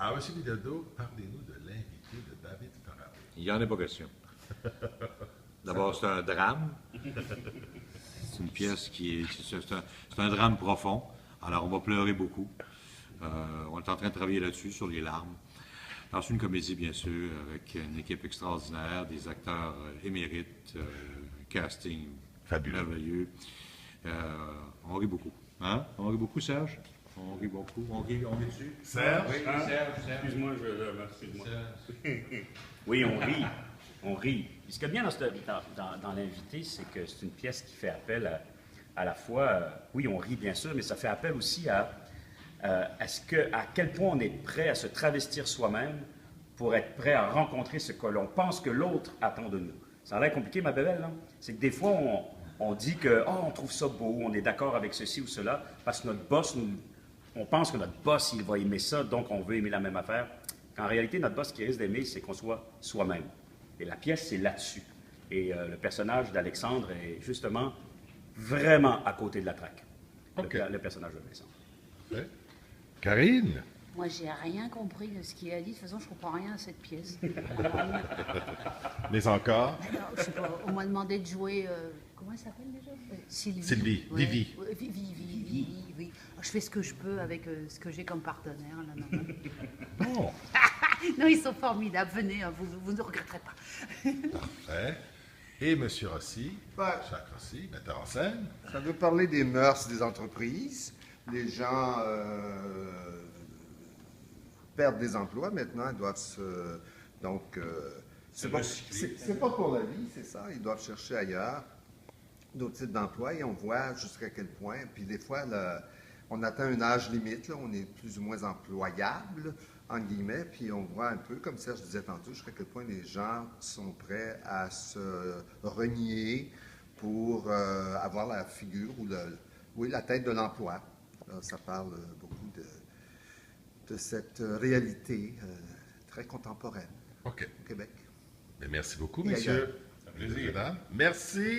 Alors, M. Bilodeau, parlez-nous de l'invité de David Farrell. Il n'y en a pas question. D'abord, c'est un drame. C'est une pièce qui est... C'est un drame profond. Alors, on va pleurer beaucoup. On est en train de travailler là-dessus, sur les larmes. Alors, c'est une comédie, bien sûr, avec une équipe extraordinaire, des acteurs émérites, casting Fabuleux. merveilleux. On rit beaucoup. Hein? On rit beaucoup, Serge? On rit beaucoup. On rit dessus? Serge? Oui, Serge. Excuse-moi, excuse-moi. Oui, on rit. On rit. Puis ce qu'il y a bien dans l'invité, c'est que c'est une pièce qui fait appel à la fois, oui, on rit bien sûr, mais ça fait appel aussi à quel point on est prêt à se travestir soi-même pour être prêt à rencontrer ce que l'on pense que l'autre attend de nous. Ça a l'air compliqué, ma bébelle, non? C'est que des fois, on dit que, oh, on trouve ça beau, on est d'accord avec ceci ou cela, parce que notre boss, on pense que notre boss, il va aimer ça, donc on veut aimer la même affaire. En réalité, notre boss, ce qu'il risque d'aimer, c'est qu'on soit soi-même. Et la pièce, c'est là-dessus. Et le personnage d'Alexandre est justement vraiment à côté de la traque. Okay. Le personnage de Vincent. Ouais. Karine? Moi, j'ai rien compris de ce qu'il a dit. De toute façon, je comprends rien à cette pièce. Mais encore? Alors, je sais pas, on m'a demandé de jouer... comment elle s'appelle déjà? Sylvie. Sylvie. Ouais. Vivi. Ouais, Vivi. Alors, je fais ce que je peux avec ce que j'ai comme partenaire. Là, Bon. Non, ils sont formidables. Venez, hein, vous ne regretterez pas. Parfait. Et M. Rossi, Ouais. Jacques Rossi, metteur en scène. Ça veut parler des mœurs des entreprises. Les gens perdent des emplois maintenant, ils doivent se... Donc, c'est pas pour la vie, c'est ça. Ils doivent chercher ailleurs d'autres types d'emplois et on voit jusqu'à quel point. Puis des fois, on atteint un âge limite, là, on est plus ou moins employable, entre guillemets, puis on voit un peu, comme Serge disait tantôt, jusqu'à quel point les gens sont prêts à se renier pour avoir la figure ou la tête de l'emploi. Alors, ça parle beaucoup de cette réalité très contemporaine OK. au Québec. Mais merci beaucoup, Et messieurs. ailleurs. Mesdames. Merci.